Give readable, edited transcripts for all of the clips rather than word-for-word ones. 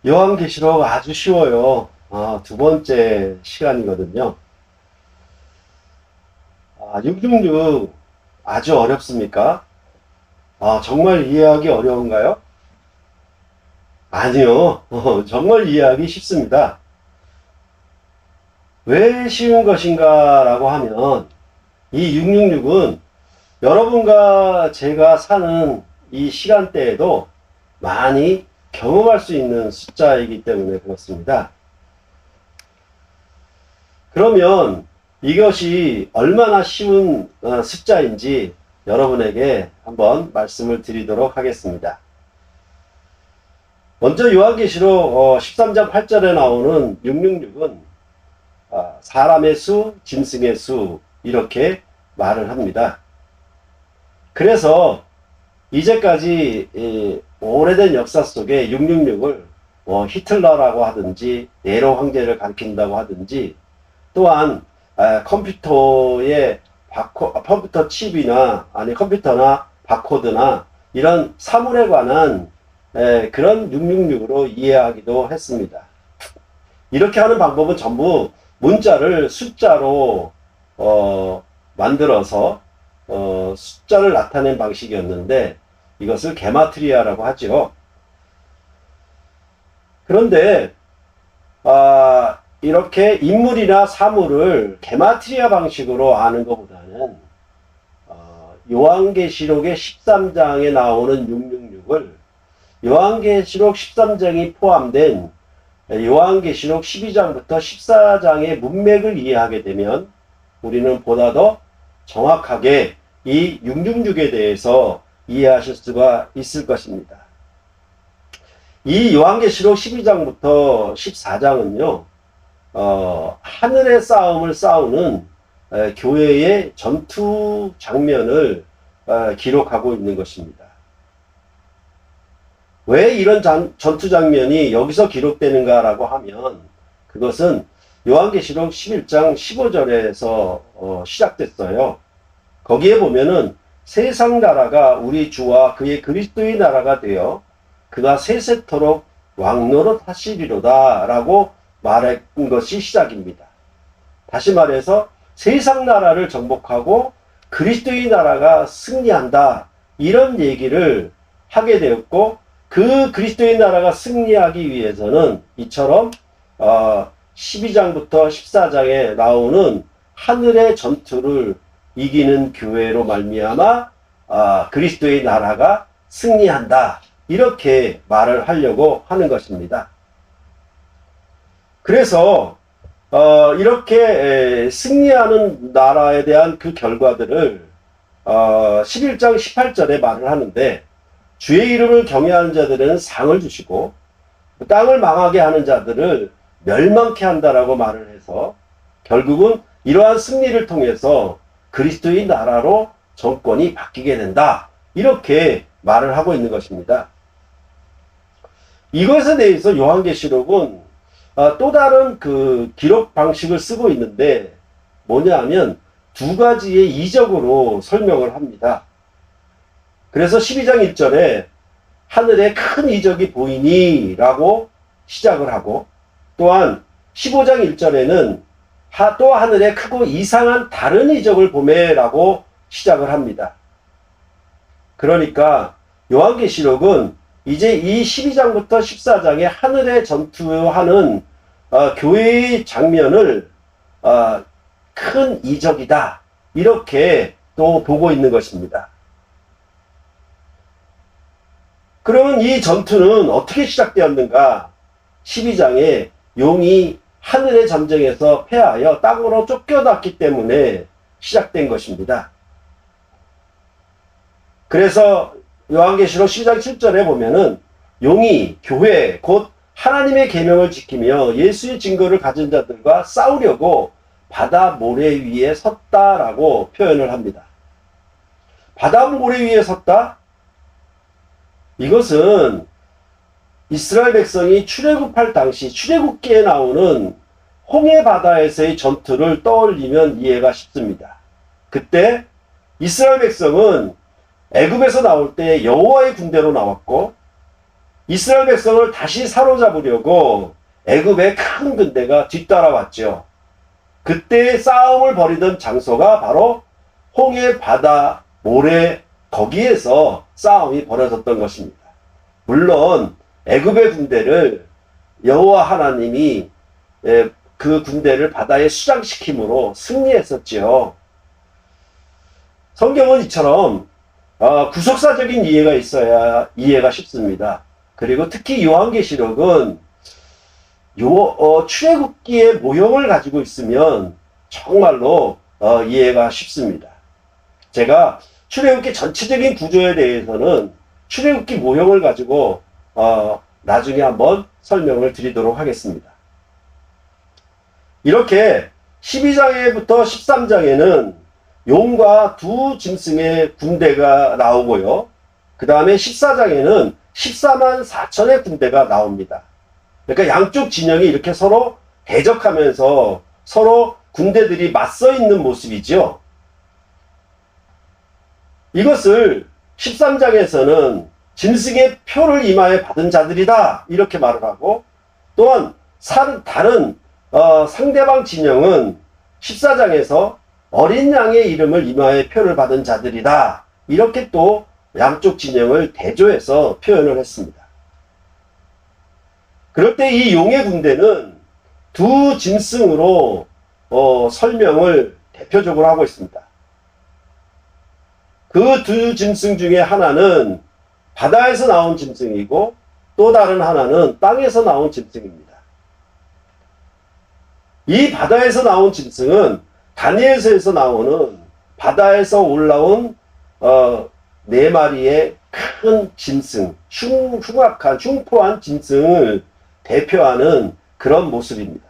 요한계시록 아주 쉬워요. 두 번째 시간이거든요. 666 아주 어렵습니까? 정말 이해하기 어려운가요? 아니요. 정말 이해하기 쉽습니다. 왜 쉬운 것인가 라고 하면 이 666은 여러분과 제가 사는 이 시간대에도 많이 경험할 수 있는 숫자이기 때문에 그렇습니다. 그러면 이것이 얼마나 쉬운 숫자인지 여러분에게 한번 말씀을 드리도록 하겠습니다. 먼저 요한계시록 13장 8절에 나오는 666은 사람의 수, 짐승의 수 이렇게 말을 합니다. 그래서 이제까지 오래된 역사 속에 666을 히틀러라고 하든지 네로 황제를 가리킨다고 하든지 또한 컴퓨터의 컴퓨터 칩이나 아니 컴퓨터나 바코드나 이런 사물에 관한 그런 666으로 이해하기도 했습니다. 이렇게 하는 방법은 전부 문자를 숫자로 만들어서 숫자를 나타낸 방식이었는데 이것을 게마트리아라고 하죠. 그런데 이렇게 인물이나 사물을 게마트리아 방식으로 아는 것보다는 요한계시록의 13장에 나오는 666을 요한계시록 13장이 포함된 요한계시록 12장부터 14장의 문맥을 이해하게 되면 우리는 보다 더 정확하게 이 666에 대해서 이해하실 수가 있을 것입니다. 이 요한계시록 12장부터 14장은요, 하늘의 싸움을 싸우는 교회의 전투 장면을 기록하고 있는 것입니다. 왜 이런 전투 장면이 여기서 기록되는가라고 하면 그것은 요한계시록 11장 15절에서 시작됐어요. 거기에 보면은 세상 나라가 우리 주와 그의 그리스도의 나라가 되어 그가 세세토록 왕노릇 하시리로다 라고 말한 것이 시작입니다. 다시 말해서 세상 나라를 정복하고 그리스도의 나라가 승리한다 이런 얘기를 하게 되었고 그 그리스도의 나라가 승리하기 위해서는 이처럼 12장부터 14장에 나오는 하늘의 전투를 이기는 교회로 말미암아 그리스도의 나라가 승리한다 이렇게 말을 하려고 하는 것입니다. 그래서 이렇게 승리하는 나라에 대한 그 결과들을 11장 18절에 말을 하는데 주의 이름을 경외하는 자들에는 상을 주시고 땅을 망하게 하는 자들을 멸망케 한다라고 말을 해서 결국은 이러한 승리를 통해서 그리스도의 나라로 정권이 바뀌게 된다 이렇게 말을 하고 있는 것입니다. 이것에 대해서 요한계시록은 또 다른 그 기록 방식을 쓰고 있는데 뭐냐 하면 두 가지의 이적으로 설명을 합니다. 그래서 12장 1절에 하늘에 큰 이적이 보이니 라고 시작을 하고 또한 15장 1절에는 또 하늘에 크고 이상한 다른 이적을 보매 라고 시작을 합니다. 그러니까 요한계시록은 이제 이 12장부터 14장의 하늘의 전투하는 교회의 장면을 큰 이적이다 이렇게 또 보고 있는 것입니다. 그러면 이 전투는 어떻게 시작되었는가? 12장에 용이 하늘의 전쟁에서 패하여 땅으로 쫓겨났기 때문에 시작된 것입니다. 그래서 요한계시록 12장 7절에 보면은 용이 교회 곧 하나님의 계명을 지키며 예수의 증거를 가진 자들과 싸우려고 바다 모래 위에 섰다라고 표현을 합니다. 바다 모래 위에 섰다? 이것은 이스라엘 백성이 출애굽할 당시 출애굽기에 나오는 홍해 바다에서의 전투를 떠올리면 이해가 쉽습니다. 그때 이스라엘 백성은 애굽에서 나올 때 여호와의 군대로 나왔고 이스라엘 백성을 다시 사로잡으려고 애굽의 큰 군대가 뒤따라왔죠. 그때 싸움을 벌이던 장소가 바로 홍해 바다 모래 거기에서 싸움이 벌어졌던 것입니다. 물론 애굽의 군대를 여호와 하나님이 그 군대를 바다에 수장시킴으로 승리했었지요. 성경은 이처럼 구속사적인 이해가 있어야 이해가 쉽습니다. 그리고 특히 요한계시록은 출애굽기의 모형을 가지고 있으면 정말로 이해가 쉽습니다. 제가 출애굽기 전체적인 구조에 대해서는 출애굽기 모형을 가지고 나중에 한번 설명을 드리도록 하겠습니다. 이렇게 12장에부터 13장에는 용과 두 짐승의 군대가 나오고요. 그 다음에 14장에는 14만 4천의 군대가 나옵니다. 그러니까 양쪽 진영이 이렇게 서로 대적하면서 서로 군대들이 맞서 있는 모습이죠. 이것을 13장에서는 짐승의 표를 이마에 받은 자들이다 이렇게 말을 하고, 또한 다른 상대방 진영은 14장에서 어린 양의 이름을 이마에 표를 받은 자들이다 이렇게 또 양쪽 진영을 대조해서 표현을 했습니다. 그럴 때 이 용의 군대는 두 짐승으로 설명을 대표적으로 하고 있습니다. 그 두 짐승 중에 하나는 바다에서 나온 짐승이고 또 다른 하나는 땅에서 나온 짐승입니다. 이 바다에서 나온 짐승은 다니엘서에서 나오는 바다에서 올라온 네 마리의 큰 짐승, 흉악한 흉포한 짐승을 대표하는 그런 모습입니다.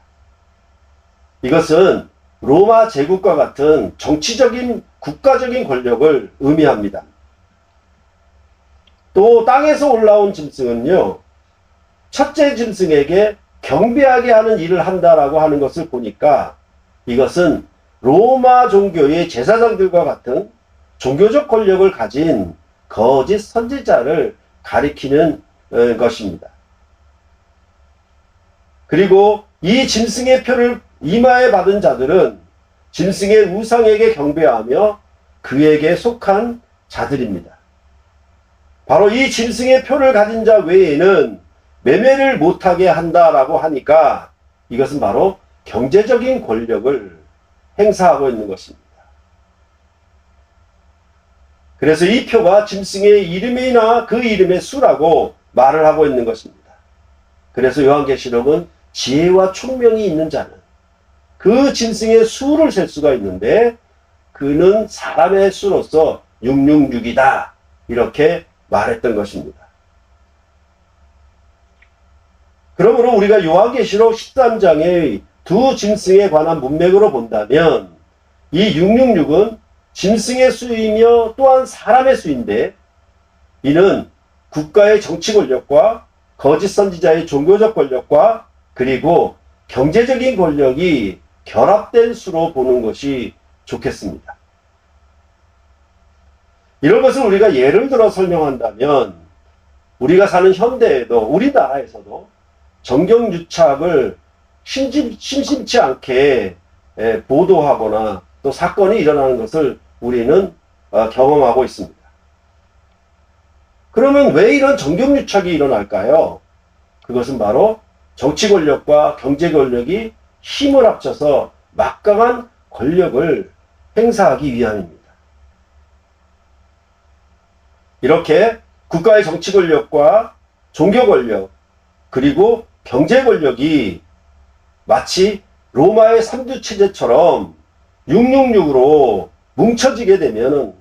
이것은 로마 제국과 같은 정치적인 국가적인 권력을 의미합니다. 또 땅에서 올라온 짐승은요, 첫째 짐승에게 경배하게 하는 일을 한다라고 하는 것을 보니까 이것은 로마 종교의 제사장들과 같은 종교적 권력을 가진 거짓 선지자를 가리키는 것입니다. 그리고 이 짐승의 표를 이마에 받은 자들은 짐승의 우상에게 경배하며 그에게 속한 자들입니다. 바로 이 짐승의 표를 가진 자 외에는 매매를 못하게 한다라고 하니까 이것은 바로 경제적인 권력을 행사하고 있는 것입니다. 그래서 이 표가 짐승의 이름이나 그 이름의 수라고 말을 하고 있는 것입니다. 그래서 요한계시록은 지혜와 총명이 있는 자는 그 짐승의 수를 셀 수가 있는데 그는 사람의 수로서 666이다 이렇게 말했던 것입니다. 그러므로 우리가 요한계시록 13장의 두 짐승에 관한 문맥으로 본다면 이 666은 짐승의 수이며 또한 사람의 수인데, 이는 국가의 정치 권력과 거짓 선지자의 종교적 권력과 그리고 경제적인 권력이 결합된 수로 보는 것이 좋겠습니다. 이런 것을 우리가 예를 들어 설명한다면 우리가 사는 현대에도 우리나라에서도 정경유착을 심심치 않게 보도하거나 또 사건이 일어나는 것을 우리는 경험하고 있습니다. 그러면 왜 이런 정경유착이 일어날까요? 그것은 바로 정치 권력과 경제 권력이 힘을 합쳐서 막강한 권력을 행사하기 위함입니다. 이렇게 국가의 정치 권력과 종교 권력 그리고 경제 권력이 마치 로마의 삼두 체제처럼 666으로 뭉쳐지게 되면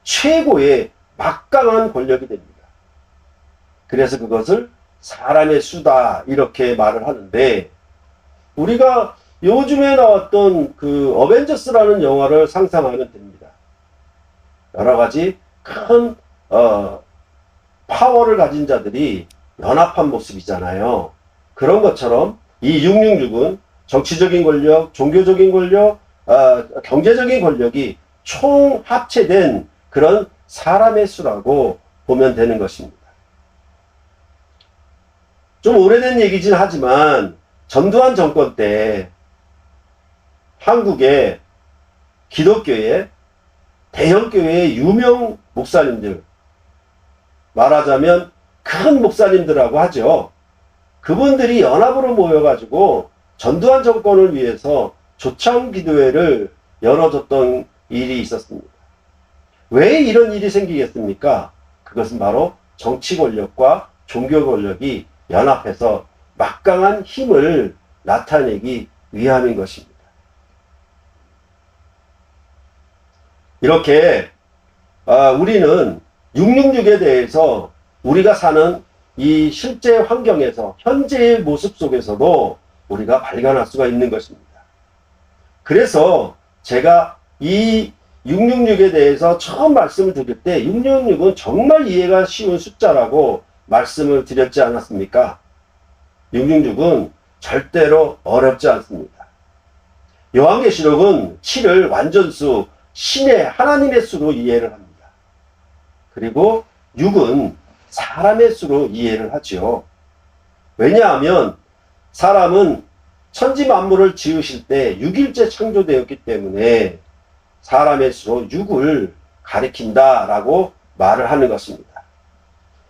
최고의 막강한 권력이 됩니다. 그래서 그것을 사람의 수다 이렇게 말을 하는데, 우리가 요즘에 나왔던 그 어벤져스라는 영화를 상상하면 됩니다. 여러 가지 큰 파워를 가진 자들이 연합한 모습이잖아요. 그런 것처럼 이 666은 정치적인 권력, 종교적인 권력, 경제적인 권력이 총합체된 그런 사람의 수라고 보면 되는 것입니다. 좀 오래된 얘기진 하지만 전두환 정권 때 한국의 기독교의 대형 교회의 유명 목사님들, 말하자면 큰 목사님들하고 하죠. 그분들이 연합으로 모여가지고 전두환 정권을 위해서 조창 기도회를 열어줬던 일이 있었습니다. 왜 이런 일이 생기겠습니까? 그것은 바로 정치 권력과 종교 권력이 연합해서 막강한 힘을 나타내기 위함인 것입니다. 이렇게 우리는 666에 대해서 우리가 사는 이 실제 환경에서 현재의 모습 속에서도 우리가 발견할 수가 있는 것입니다. 그래서 제가 이 666에 대해서 처음 말씀을 드릴 때 666은 정말 이해가 쉬운 숫자라고 말씀을 드렸지 않았습니까? 666은 절대로 어렵지 않습니다. 요한계시록은 7을 완전수, 신의 하나님의 수로 이해를 합니다. 그리고 6은 사람의 수로 이해를 하죠. 왜냐하면 사람은 천지 만물을 지으실 때 6일째 창조되었기 때문에 사람의 수로 6을 가리킨다라고 말을 하는 것입니다.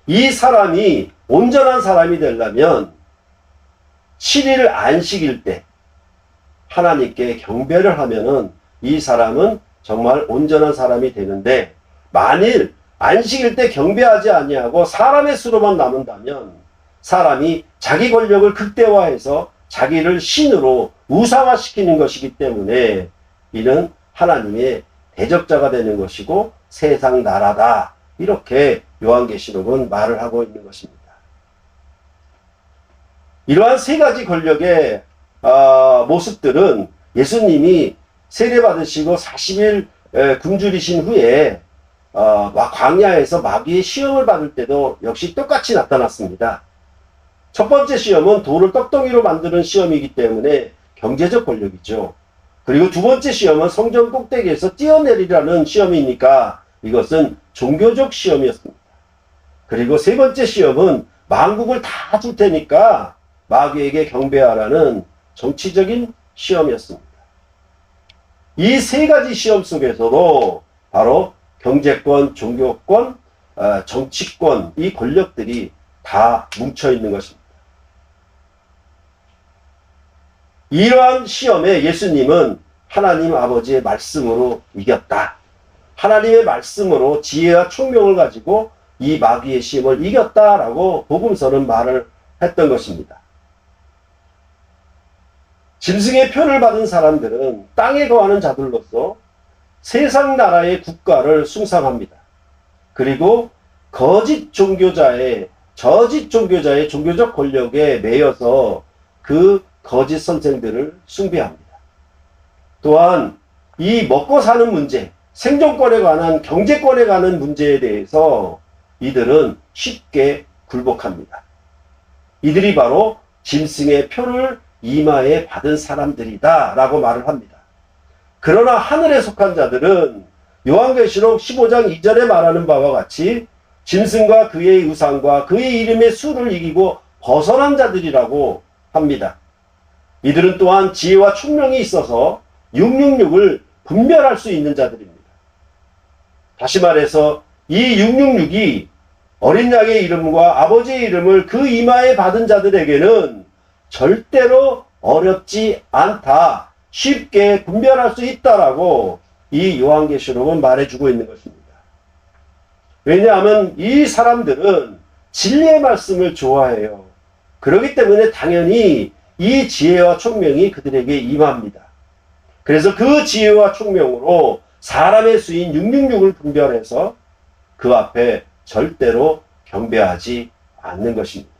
이 사람이 온전한 사람이 되려면 7일 안식일 때 하나님께 경배를 하면은 이 사람은 정말 온전한 사람이 되는데, 만일 안식일 때 경배하지 아니하고 사람의 수로만 남은다면 사람이 자기 권력을 극대화해서 자기를 신으로 우상화시키는 것이기 때문에 이는 하나님의 대적자가 되는 것이고 세상 나라다, 이렇게 요한계시록은 말을 하고 있는 것입니다. 이러한 세 가지 권력의 모습들은 예수님이 세례받으시고 40일 굶주리신 후에 광야에서 마귀의 시험을 받을 때도 역시 똑같이 나타났습니다. 첫 번째 시험은 돌을 떡덩이로 만드는 시험이기 때문에 경제적 권력이죠. 그리고 두 번째 시험은 성전 꼭대기에서 뛰어내리라는 시험이니까 이것은 종교적 시험이었습니다. 그리고 세 번째 시험은 만국을 다 줄 테니까 마귀에게 경배하라는 정치적인 시험이었습니다. 이 세 가지 시험 속에서도 바로 경제권, 종교권, 정치권, 이 권력들이 다 뭉쳐있는 것입니다. 이러한 시험에 예수님은 하나님 아버지의 말씀으로 이겼다. 하나님의 말씀으로 지혜와 총명을 가지고 이 마귀의 시험을 이겼다라고 복음서는 말을 했던 것입니다. 짐승의 표를 받은 사람들은 땅에 거하는 자들로서 세상 나라의 국가를 숭상합니다. 그리고 저짓 종교자의 종교적 권력에 매여서 그 거짓 선생들을 숭배합니다. 또한 이 먹고 사는 문제, 생존권에 관한, 경제권에 관한 문제에 대해서 이들은 쉽게 굴복합니다. 이들이 바로 짐승의 표를 이마에 받은 사람들이다 라고 말을 합니다. 그러나 하늘에 속한 자들은 요한계시록 15장 2절에 말하는 바와 같이 짐승과 그의 우상과 그의 이름의 수를 이기고 벗어난 자들이라고 합니다. 이들은 또한 지혜와 총명이 있어서 666을 분별할 수 있는 자들입니다. 다시 말해서 이 666이 어린 양의 이름과 아버지의 이름을 그 이마에 받은 자들에게는 절대로 어렵지 않다, 쉽게 분별할 수 있다라고 이 요한계시록은 말해주고 있는 것입니다. 왜냐하면 이 사람들은 진리의 말씀을 좋아해요. 그렇기 때문에 당연히 이 지혜와 총명이 그들에게 임합니다. 그래서 그 지혜와 총명으로 사람의 수인 666을 분별해서 그 앞에 절대로 경배하지 않는 것입니다.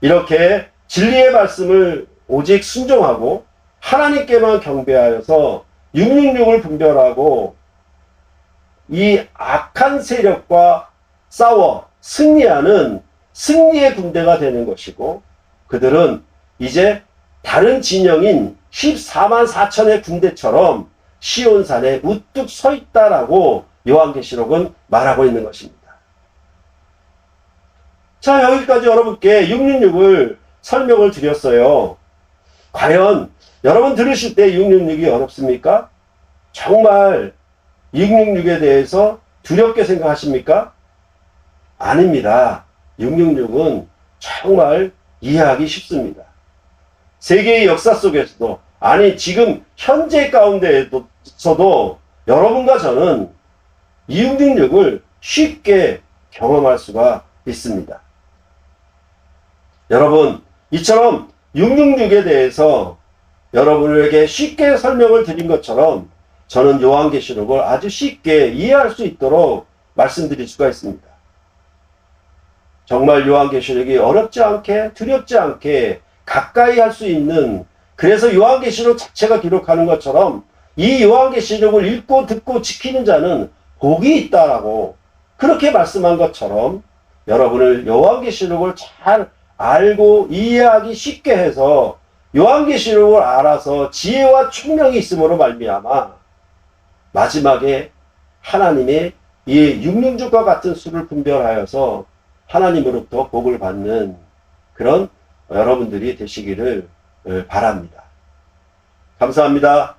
이렇게 진리의 말씀을 오직 순종하고 하나님께만 경배하여서 666을 분별하고 이 악한 세력과 싸워 승리하는 승리의 군대가 되는 것이고, 그들은 이제 다른 진영인 14만 4천의 군대처럼 시온산에 우뚝 서 있다라고 요한계시록은 말하고 있는 것입니다. 자, 여기까지 여러분께 666을 설명을 드렸어요. 과연 여러분 들으실 때 666이 어렵습니까? 정말 666에 대해서 두렵게 생각하십니까? 아닙니다. 666은 정말 이해하기 쉽습니다. 세계의 역사 속에서도, 아니 지금 현재 가운데에서도 여러분과 저는 666을 쉽게 경험할 수가 있습니다. 여러분, 이처럼 666에 대해서 여러분에게 쉽게 설명을 드린 것처럼 저는 요한계시록을 아주 쉽게 이해할 수 있도록 말씀드릴 수가 있습니다. 정말 요한계시록이 어렵지 않게, 두렵지 않게 가까이 할 수 있는, 그래서 요한계시록 자체가 기록하는 것처럼 이 요한계시록을 읽고 듣고 지키는 자는 복이 있다라고 그렇게 말씀한 것처럼 여러분을 요한계시록을 잘 알고 이해하기 쉽게 해서 요한계시록을 알아서 지혜와 총명이 있음으로 말미암아 마지막에 하나님의 이 666과 같은 수를 분별하여서 하나님으로부터 복을 받는 그런 여러분들이 되시기를 바랍니다. 감사합니다.